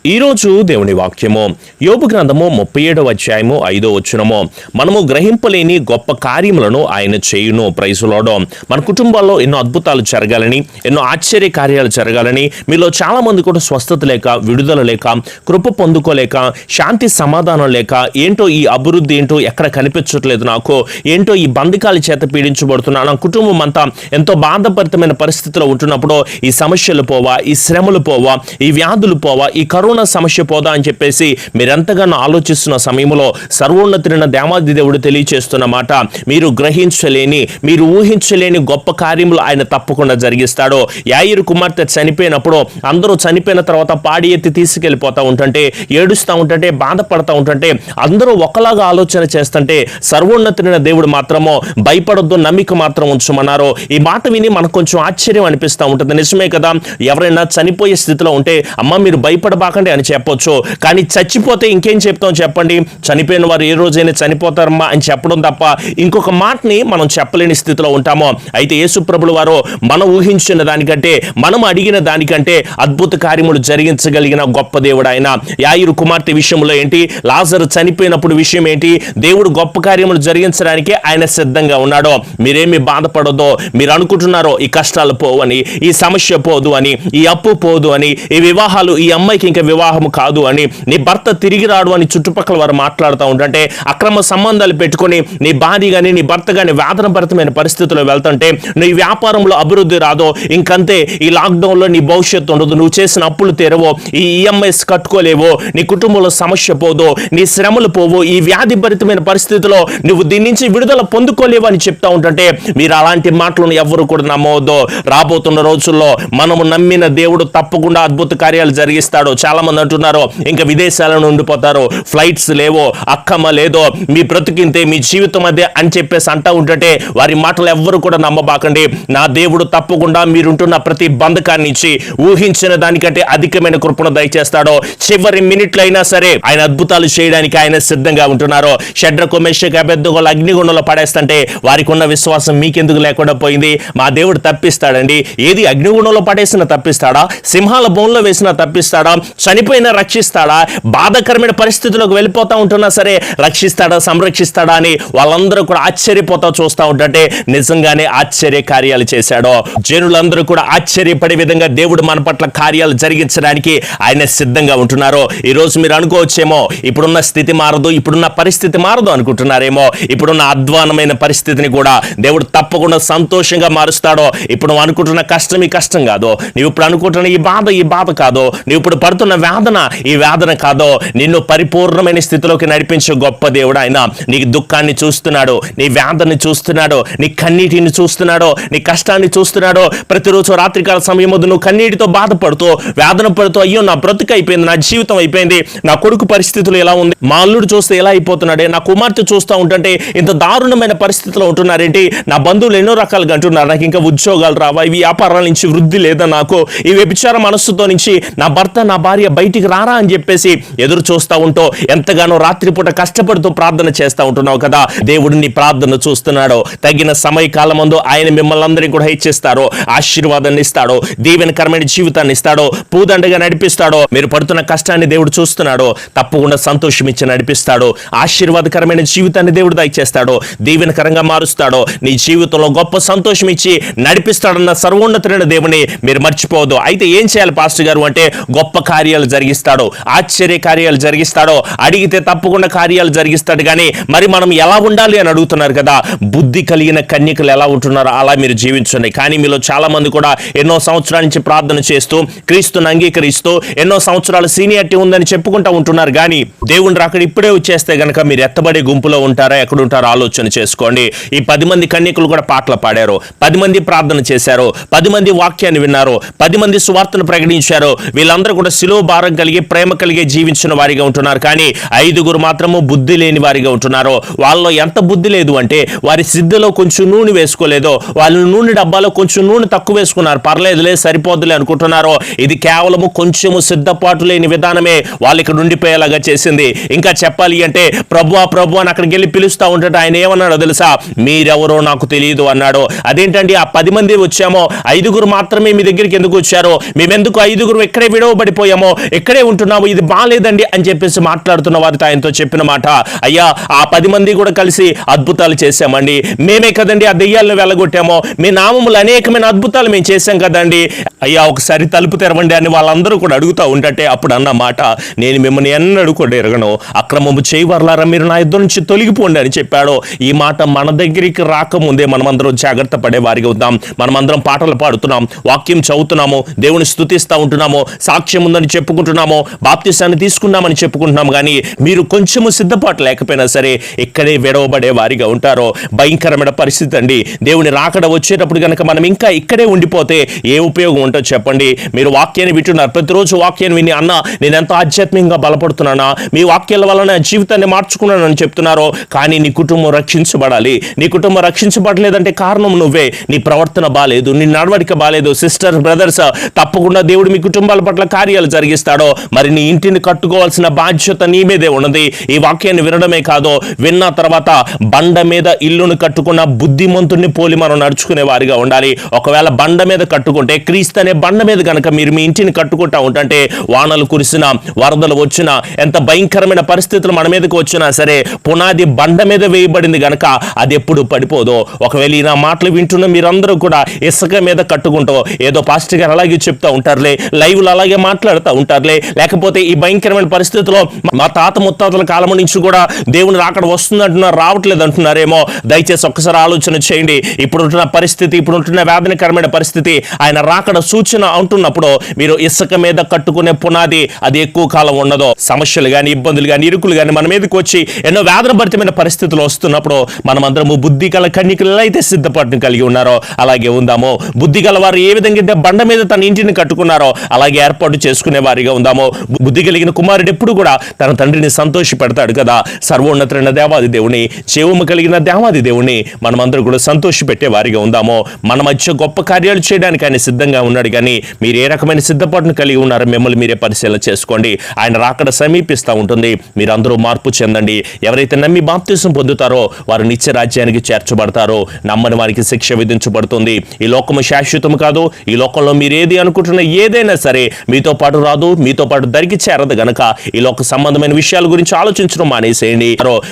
ఈరోజు దేవుని వాక్యము యోబు గ్రంథము 37వ అధ్యాయము 5వ వచనము. మనము గ్రహింపలేని గొప్ప కార్యములను ఆయన చేయును. Praise the lord. మన కుటుంబాల్లో ఎన్నో అద్భుతాలు జరగాలని, ఎన్నో ఆశ్చర్య కార్యాలు జరగాలని, మీలో చాలా మంది కూడా స్వస్థత లేక, విడుదల లేక, కృప పొందుకోలేక, శాంతి సమాధానం లేక, ఏంటో ఈ అభివృద్ధి ఏంటో ఎక్కడ కనిపించట్లేదు, నాకు ఏంటో ఈ బంధకాల చేత పీడించబడుతున్నా, నా కుటుంబం అంతా ఎంతో బాధాపరితమైన పరిస్థితిలో ఉంటున్నప్పుడు ఈ సమస్యలు పోవా, ఈ శ్రమలు పోవా, ఈ వ్యాధులు పోవా, ఈ కరోనా సమస్య పోదా అని చెప్పేసి మీరెంతగానో ఆలోచిస్తున్న సమయంలో సర్వోన్నతుడైన దేవాది దేవుడు తెలియచేస్తున్న మాట, మీరు గ్రహించలేని, మీరు ఊహించలేని గొప్ప కార్యములు ఆయన తప్పకుండా జరిగిస్తాడు. యాయిరు కుమార్తె చనిపోయినప్పుడు అందరూ చనిపోయిన తర్వాత పాడి ఎత్తి తీసుకెళ్ళిపోతా ఉంటుంటే, ఏడుస్తూ ఉంటుంటే, బాధపడతా ఉంటుంటే, అందరూ ఒకలాగా ఆలోచన చేస్తుంటే సర్వోన్నతుడైన దేవుడు మాత్రమో భయపడొద్దు, నమ్మిక మాత్రం ఉంచమన్నారు. ఈ మాట విని మనకు కొంచెం ఆశ్చర్యం అనిపిస్తూ ఉంటుంది. నిజమే కదా, ఎవరైనా చనిపోయే స్థితిలో ఉంటే అమ్మ మీరు భయపడబాకండి అని చెప్పొచ్చు, కానీ చచ్చిపోతే ఇంకేం చెప్తాం చెప్పండి? చనిపోయిన వారు ఏ రోజైనా చనిపోతారమ్మా అని చెప్పడం తప్ప ఇంకొక మాటని మనం చెప్పలేని స్థితిలో ఉంటామో. అయితే యేసు ప్రభులు వారు మనం ఊహించిన దానికంటే, మనం అడిగిన దానికంటే అద్భుత కార్యములు జరిగించగలిగిన గొప్ప దేవుడు ఆయన. యాయిరు కుమార్తె విషయంలో ఏంటి, లాజరు చనిపోయినప్పుడు విషయం ఏంటి, దేవుడు గొప్ప కార్యములు జరిగించడానికి ఆయన సిద్ధంగా ఉన్నాడు. మీరేమి బాధపడదో, మీరు అనుకుంటున్నారో ఈ కష్టాలు పోవని, ఈ సమస్య పోదు అని, ఈ అప్పు పోదు అని, ఈ వివాహాలు, ఈ అమ్మాయికి ఇంకా వివాహం కాదు అని, నీ భర్త తిరిగి రాడు అని చుట్టుపక్కల వారు మాట్లాడుతూ ఉంటుంటే, అక్రమ సంబంధాలు పెట్టుకుని నీ భార్య కానీ నీ భర్త కానీ వేదనభరితమైన పరిస్థితుల్లో వెళ్తుంటే, నీ వ్యాపారంలో అభివృద్ధి రాదో, ఇంకంతే ఈ లాక్డౌన్లో నీ భవిష్యత్తు ఉండదు, నువ్వు చేసిన అప్పులు తెరవో, ఈ ఈఎంఐస్ కట్టుకోలేవో, నీ కుటుంబంలో సమస్య పోదో, నీ శ్రమలు పోవో, ఈ వ్యాధి భరితమైన పరిస్థితిలో నువ్వు దీని నుంచి విడుదల పొందుకోలేవు అని చెప్తా ఉంటుంటే, మీరు అలాంటి మాటలను ఎవ్వరు కూడా నమ్మవద్దు. రాబోతున్న రోజుల్లో మనము నమ్మిన దేవుడు తప్పకుండా అద్భుత కార్యాలు జరిగిస్తాడు. చాలా మంది అంటున్నారు ఇంకా విదేశాలను ఉండిపోతారు, ఫ్లైట్స్ లేవో, అక్కమ్మ లేదో, మీ బ్రతుకింతే, మీ జీవితం అదే అని చెప్పేసి అంటా ఉంటుంటే వారి మాటలు ఎవ్వరు కూడా నమ్మబాకండి. నా దేవుడు తప్పకుండా మీరుంటున్న ప్రతి బంధకాన్ని ఇచ్చి ఊహించిన దానికంటే అధికమైన కృపను దయచేస్తాడో. చివరి మినిట్లు అయినా సరే ఆయన అద్భుతాలు చేయడానికి ఆయన సిద్ధంగా ఉంటున్నారు. షడ్రకు మెషకు అబేద్నెగోలు అగ్నిగుండంలో పడేస్తుంటే వారికి ఉన్న విశ్వాసం మీకెందుకు లేకుండా పోయింది? మా దేవుడు తప్పిస్తాడండి. ఏది అగ్నిగుండంలో పడేసినా తప్పిస్తాడా? సింహాల బోన్లో వేసినా తప్పిస్తాడా? చనిపోయినా రక్షిస్తాడా? బాధాకరమైన పరిస్థితులకు వెళ్ళిపోతా ఉంటున్నా సరే రక్షిస్తాడా, సంరక్షిస్తాడా అని వాళ్ళందరూ కూడా ఆశ్చర్యపోతా చూస్తూ ఉంటుంటే నిజంగానే ఆశ్చర్య కార్యాలు చేశాడు. జనులందరూ కూడా ఆశ్చర్యపడే విధంగా దేవుడు మన పట్ల కార్యాలు జరిగించడానికి ఆయన సిద్ధంగా ఉంటున్నారు. ఈ రోజు మీరు అనుకోవచ్చేమో ఇప్పుడున్న స్థితి మారదు, ఇప్పుడున్న పరిస్థితి మారదు అనుకుంటున్నారేమో. ఇప్పుడున్న అధ్వానమైన పరిస్థితిని కూడా దేవుడు తప్పకుండా సంతోషంగా మారుస్తాడో. ఇప్పుడు నువ్వు అనుకుంటున్న కష్టం ఈ కష్టం కాదు, నువ్వు ఇప్పుడు అనుకుంటున్న ఈ బాధ కాదు, నువ్వు ఇప్పుడు పడుతున్న వేదన ఈ వేదన కాదో, నిన్ను పరిపూర్ణమైన స్థితిలోకి నడిపించే గొప్ప దేవుడు ఆయన. నీ దుఃఖాన్ని చూస్తున్నాడు, నీ వేదనని చూస్తున్నాడు, నీ కన్నీటిని చూస్తున్నాడు, నీ కష్టాన్ని చూస్తున్నాడు. ప్రతిరోజు రాత్రికాల సమయం వద్దు నువ్వు కన్నీటితో బాధపడుతూ, వేదన పడుతూ, అయ్యో నా బ్రతుకు అయిపోయింది, నా జీవితం అయిపోయింది, నా కొడుకు పరిస్థితులు ఎలా ఉంది, మా అల్లుడు చూస్తే ఎలా అయిపోతున్నాడే, నా కుమార్తె చూస్తూ ఉంటుంటే ఇంత దారుణమైన పరిస్థితిలో ఉంటున్నారేంటి, నా బంధువులు ఎన్నో రకాలుగా అంటున్నారు, నాకు ఇంకా ఉద్యోగాలు రావా, ఈ వ్యాపారాల నుంచి వృద్ధి లేదా, నాకు ఈ వ్యభిచార మనస్సుతో నుంచి నా భర్త నా భార్య బయటికి రారా అని చెప్పేసి ఎదురు చూస్తూ ఉంటూ ఎంతగానో రాత్రిపూట కష్టపడుతూ ప్రార్థన చేస్తూ ఉంటున్నావు కదా. దేవుడు నీ ప్రార్థన చూస్తున్నాడు. తగిన సమయకాలమందు ఆయన మిమ్మల్ని అందరినీ కూడా హెచ్చిస్తాడు, ఆశీర్వాదాన్ని ఇస్తాడు, దీవెనకరమైన జీవితాన్ని ఇస్తాడు, పూదండగా నడిపిస్తాడు. మీరు పడుతున్న కష్టాన్ని దేవుడు చూస్తున్నాడు, తప్పకుండా సంతోషం ఇచ్చి నడిపిస్తాడు, ఆశీర్వాదకరమైన జీవితాన్ని దేవుడు దయచేస్తాడు, దీవెనకరంగా మారుస్తాడు, నీ జీవితంలో గొప్ప సంతోషం ఇచ్చి నడిపిస్తాడన్న సర్వోన్నతుడైన దేవుని మీరు మర్చిపోవద్దు. అయితే ఏం చేయాలి పాస్టర్ గారు అంటే, గొప్ప కార్యాలు జరిగిస్తాడు, ఆశ్చర్య కార్యాలు జరిగిస్తాడు, అడిగితే తప్పకుండా కార్యాలు జరిగిస్తాడు. కానీ మరి మనం ఎలా ఉండాలి అని అడుగుతున్నారు కదా. బుద్ధి కలిగిన కన్యకలు ఎలా ఉంటున్నారో అలా మీరు జీవించండి. కానీ మీలో చాలా మంది కూడా ఎన్నో సంవత్సరాల నుంచి ప్రార్థన చేస్తూ, క్రీస్తుని అంగీకరిస్తూ, ఎన్నో సంవత్సరాల సీనియారిటీ ఉందని చెప్పుకుంటూ ఉంటున్నారు. కానీ దేవుని రాకడ ఇప్పుడే వచ్చేస్తే గనక మీరు ఎత్తబడే గుంపులో ఉంటారా, ఎక్కడుంటారో ఆలోచన చేసుకోండి. ఈ 10 మంది కన్యకులు కూడా పాటలు పాడారు, 10 మంది ప్రార్థన చేశారు, 10 మంది వాక్యాన్ని విన్నారు, 10 మంది సువార్తను ప్రకటించారు. వీళ్ళందరూ కూడా శిలువ భారం కలిగి, ప్రేమ కలిగి జీవించిన వారిగా ఉంటున్నారు. కానీ 5 మాత్రము బుద్ధి లేని వారిగా ఉంటున్నారు. వాళ్ళలో ఎంత బుద్ధి లేదు అంటే, వారి సిద్ధలో కొంచెం నూనె వేసుకోలేదో, వాళ్ళు నూనె డబ్బాలో కొంచెం నూనె తక్కువ వేసుకున్నారు, పర్లేదులే సరిపోదులే అనుకుంటున్నారు. ఇది కేవలము కొంచెము సిద్ధపాటు లేని విధానమే వాళ్ళు ఇక్కడ ఉండిపోయేలాగా చేసింది. ఇంకా చెప్పాలి అంటే, ప్రభువా ప్రభు అని అక్కడికి వెళ్ళి పిలుస్తూ ఉంటే ఆయన ఏమన్నాడో తెలుసా? మీరెవరో నాకు తెలియదు అన్నాడు. అదేంటండి, ఆ 10 మంది వచ్చామో 5 మాత్రమే మీ దగ్గరికి ఎందుకు వచ్చారో, మేమెందుకు 5 ఇక్కడే విడవబడిపోయామో, ఇక్కడే ఉంటున్నాము, ఇది బాలేదండి అని చెప్పేసి మాట్లాడుతున్న వారితో ఆయనతో చెప్పిన మాట, అయ్యా ఆ 10 మంది కూడా కలిసి అద్భుతాలు చేశామండి, మేమే కదండి ఆ దెయ్యాలను వెళ్ళగొట్టాము, మీ నామములు అనేకమైన అద్భుతాలు మేము చేశాం కదండి, అయ్యా ఒకసారి తలుపు తెరవండి అని వాళ్ళందరూ కూడా అడుగుతూ ఉంటే అప్పుడు అన్న మాట, నేను మిమ్మల్ని ఎన్నడూ కూడా ఎరగను, అక్రమము చేయవర్లారా మీరు నా యుద్ధం నుంచి తొలగిపోండి అని చెప్పాడు. ఈ మాట మన దగ్గరికి రాకముందే మనమందరం జాగ్రత్త పడే వారిగా ఉందాం. మనమందరం పాటలు పాడుతున్నాం, వాక్యం చదువుతున్నాము, దేవుని స్తుతిస్తూ ఉంటున్నాము, సాక్ష్యం ఉందని చెప్పుకుంటున్నాము, బాప్తిసాన్ని తీసుకున్నామని చెప్పుకుంటున్నాము. కానీ మీరు కొంచెము సిద్ధపాటు లేకపోయినా సరే ఇక్కడే విడవబడే వారిగా ఉంటారో. భయంకరమైన పరిస్థితి అండి. దేవుని రాకడ వచ్చేటప్పుడు కనుక మనం ఇంకా ఇక్కడే ఉండిపోతే ఏ ఉపయోగం ఉంటుందో చెప్పండి. మీరు వాక్యాన్ని వింటున్నారు, ప్రతిరోజు వాక్యాన్ని విని అన్న నేను ఎంతో ఆధ్యాత్మికంగా బలపడుతున్నానా, మీ వాక్యాల వలన జీవితాన్ని మార్చుకున్నానని చెప్తున్నారో, కానీ నీ కుటుంబం రక్షించబడాలి. నీ కుటుంబం రక్షించబడలేదంటే కారణం నువ్వే. నీ ప్రవర్తన బాలేదు, నీ నడవడిక బాలేదు. సిస్టర్ బ్రదర్స్, తప్పకుండా దేవుడు మీ కుటుంబాల పట్ల కార్యాలు జరిగిస్తాడో. మరి నీ ఇంటిని కట్టుకోవాల్సిన బాధ్యత నీ మీదే ఉన్నది. ఈ వాక్యాన్ని వినడమే కాదు, విన్న తర్వాత బండ మీద ఇల్లును కట్టుకున్న బుద్ధిమంతుడిని పోలి మనం నడుచుకునే వారిగా ఉండాలి. ఒకవేళ బండ మీద కట్టుకుంటే, క్రీస్తు అనే బండ మీద కనుక మీరు మీ ఇంటిని కట్టుకుంటా ఉంటే, వానలు కురిసినా వరదలు వచ్చినా ఎంత భయంకరమైన పరిస్థితులు మన మీదకి వచ్చినా సరే పునాది బండ మీద వేయబడింది గనక అది ఎప్పుడు పడిపోదు. ఒకవేళ ఈ నా మాటలు వింటున్న మీరందరూ కూడా ఇసుక మీద కట్టుకుంటూ ఏదో పాస్టర్ గారు అలాగే చెప్తా ఉంటారులే, లైవ్లు అలాగే మాట్లాడుతూ ఉంటారులే, లేకపోతే ఈ భయంకరమైన పరిస్థితుల్లో మా తాత ముత్తాతల కాలం నుంచి కూడా దేవుని రాకడ వస్తుంది అంటున్నారు, రావట్లేదు అంటున్నారేమో. దయచేసి ఒక్కసారి ఆలోచన చేయండి. ఇప్పుడుంటున్న పరిస్థితి, ఇప్పుడుంటున్న వేదనకరమైన పరిస్థితి, ఆయన రాకడ సూచన అంటున్నప్పుడు మీరు ఇసుక మీద కట్టుకునే పునాది అది ఎక్కువ కాలం ఉండదు. సమస్యలు కానీ, ఇబ్బందులు కానీ, ఇరుకులు కానీ మన మీదకి వచ్చి ఎన్నో వేదనభరితమైన పరిస్థితులు వస్తున్నప్పుడు మనమందరము బుద్ధి గల కన్యకలు అయితే సిద్ధపాటును కలిగి ఉన్నారో అలాగే ఉందాము. బుద్ధి గల వారు ఏ విధంగా అయితే బండ మీద తన ఇంటిని కట్టుకున్నారో అలాగే ఏర్పాటు చేసుకునే వారిగా ఉందాము. బుద్ధి కలిగిన కుమారుడు ఎప్పుడు కూడా తన తండ్రిని సంతోష పెడతాడు కదా. సర్వోన్నతుడైన దేవాది దేవుని, జీవము కలిగిన దేవాది దేవుని మనమందరూ కూడా సంతోష పెట్టే వారిగా ఉందాము. మన మధ్య గొప్ప కార్యాలు చేయడానికి ఆయన సిద్ధంగా ఉన్నాడు. కానీ మీరు ఏ రకమైన సిద్ధపాటును కలిగి ఉన్నారో మిమ్మల్ని మీరే పరిశీలన చేసుకోండి. ఆయన రాకడ సమీపిస్తూ ఉంటుంది. మీరందరూ మార్పు చెందండి. ఎవరైతే నమ్మి బాప్తిసం పొందుతారో వారు నిత్య రాజ్యానికి చేర్చబడతారో. నమ్మని వారికి శిక్ష విధించబడుతుంది. ఈ లోకము శాశ్వతం కాదు. ఈ లోకంలో మీరు ఏది అనుకుంటున్న ఏదైనా సరే మీతో పాటు రాదు, మీతో పాటు దరికి చేరదు గనక ఈ లోక సంబంధమైన విషయాల గురించి ఆలోచించడం మానేసేయండి.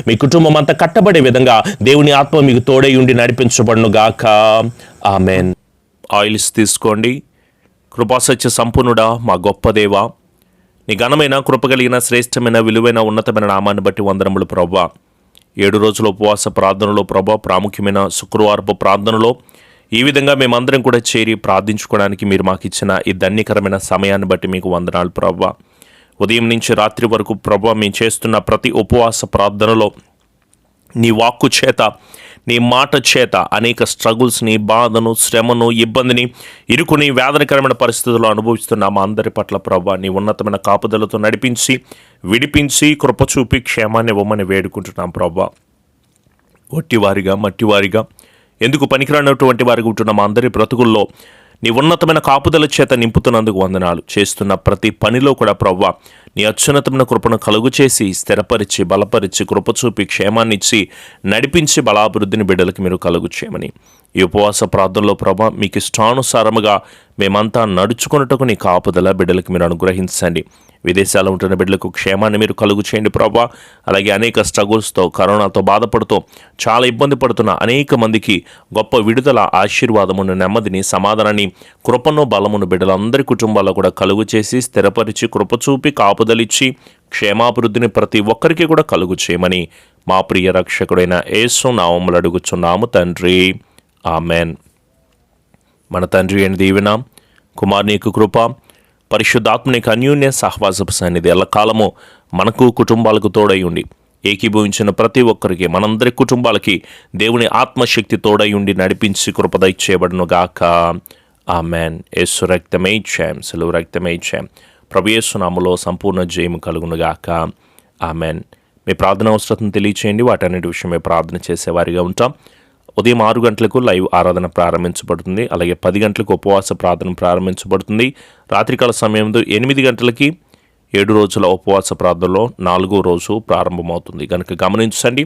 మీ కుటుంబం అంతా కట్టబడే విధంగా దేవుని ఆత్మ మీకు తోడై ఉండి నడిపించబడును గాక. ఆమెన్. ఆయిల్స్ తీసుకోండి. కృపాసత్య సంపూర్ణుడా, మా గొప్ప దేవా, నీ ఘనమైన కృపగలిగిన శ్రేష్టమైన విలువైన ఉన్నతమైన నామాన్ని బట్టి వందనములు ప్రభువా. 7 రోజుల ఉపవాస ప్రార్థనలో ప్రభువా, ప్రాముఖ్యమైన శుక్రవారపు ప్రార్థనలో ఈ విధంగా మేమందరం కూడా చేరి ప్రార్థించుకోవడానికి మీరు మాకు ఇచ్చిన ఈ ధన్యకరమైన సమయాన్ని బట్టి మీకు వందనాలు ప్రభువా. ఉదయం నుంచి రాత్రి వరకు ప్రభువా మేము చేస్తున్న ప్రతి ఉపవాస ప్రార్థనలో నీ వాక్కు చేత, నీ మాట చేత అనేక స్ట్రగుల్స్ని, బాధను, శ్రమను, ఇబ్బందిని, ఇరుకుని, వేదనకరమైన పరిస్థితుల్లో అనుభవిస్తున్న మా అందరి పట్ల ప్రభువా నీ ఉన్నతమైన కాపుదలతో నడిపించి, విడిపించి, కృప చూపి క్షేమాన్ని ఇవ్వమని వేడుకుంటున్నాం ప్రభువా. ఒట్టివారిగా, మట్టివారిగా, ఎందుకు పనికిరానటువంటి వారిగా ఉంటున్న మా అందరి బ్రతుకుల్లో నీ ఉన్నతమైన కాపుదల చేత నింపుతున్నందుకు వందనాలు. చేస్తున్న ప్రతి పనిలో కూడా ప్రభువా నీ అత్యున్నతమైన కృపను కలుగు చేసి, స్థిరపరిచి, బలపరిచి, కృప చూపి, క్షేమాన్నిచ్చి, నడిపించి, బలాభివృద్ధిని బిడ్డలకు మీరు కలుగు చేయమని ఈ ఉపవాస ప్రార్థనలో ప్రభా మీకు ఇష్టానుసారముగా మేమంతా నడుచుకున్నట్టుకు నీ కాపుదల బిడ్డలకు మీరు అనుగ్రహించండి. విదేశాల్లో ఉంటున్న బిడ్డలకు క్షేమాన్ని మీరు కలుగు చేయండి ప్రభా. అలాగే అనేక స్ట్రగుల్స్తో, కరోనాతో బాధపడుతూ చాలా ఇబ్బంది పడుతున్న అనేక మందికి గొప్ప విడుదల, ఆశీర్వాదమును, నెమ్మదిని, సమాధానాన్ని, కృపను, బలమును బిడ్డలందరి కుటుంబాల్లో కూడా కలుగు చేసి, స్థిరపరిచి, కృప చూపి, కాపుదలిచ్చి, క్షేమాభివృద్ధిని ప్రతి ఒక్కరికి కూడా కలుగు చేయమని మా ప్రియ రక్షకుడైన యేసు నామములో అడుగుచున్నాము తండ్రి. ఆమెన్. మన తండ్రి అయిన దీవెన, కుమారుని యొక్క కృప, పరిశుద్ధాత్మనికి అన్యోన్య సహవాసపు సన్నిధి ఎల్లకాలము మనకు, కుటుంబాలకు తోడై ఉండి ఏకీభవించిన ప్రతి ఒక్కరికి, మనందరి కుటుంబాలకి దేవుని ఆత్మశక్తి తోడై ఉండి నడిపించి కృపద ఇచ్చేయబడును గాక. ఆమెన్. యేసు రక్తమే ఇచ్చాం, సెలవు రక్తమే ఇచ్చాం. ప్రభు యేసు నామములో సంపూర్ణ జయము కలుగును గాక. ఆమెన్. మీ ప్రార్థన అవసరతను తెలియచేయండి. వాటన్నిటి విషయమే ప్రార్థన చేసేవారిగా ఉంటాం. ఉదయం 6 గంటలకు లైవ్ ఆరాధన ప్రారంభించబడుతుంది. అలాగే 10 గంటలకు ఉపవాస ప్రార్థన ప్రారంభించబడుతుంది. రాత్రికాల సమయంలో 8 గంటలకి 7 రోజుల ఉపవాస ప్రార్థనలో 4వ రోజు ప్రారంభమవుతుంది. కనుక గమనించండి.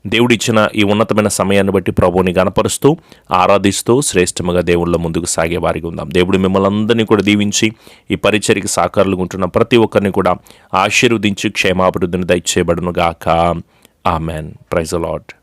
దేవుడిచ్చిన ఈ ఉన్నతమైన సమయాన్ని బట్టి ప్రభువుని గణపరుస్తూ ఆరాధిస్తూ శ్రేష్టముగా దేవుళ్ళ ముందుకు సాగే వారికి ఉందాం. దేవుడు మిమ్మల్ని అందరినీ కూడా దీవించి ఈ పరిచర్యకి సాకారులుగా ఉంటున్న ప్రతి ఒక్కరిని కూడా ఆశీర్వదించి క్షేమాభివృద్ధిని దయచేయబడును గాక. ఆమెన్. Praise the lord.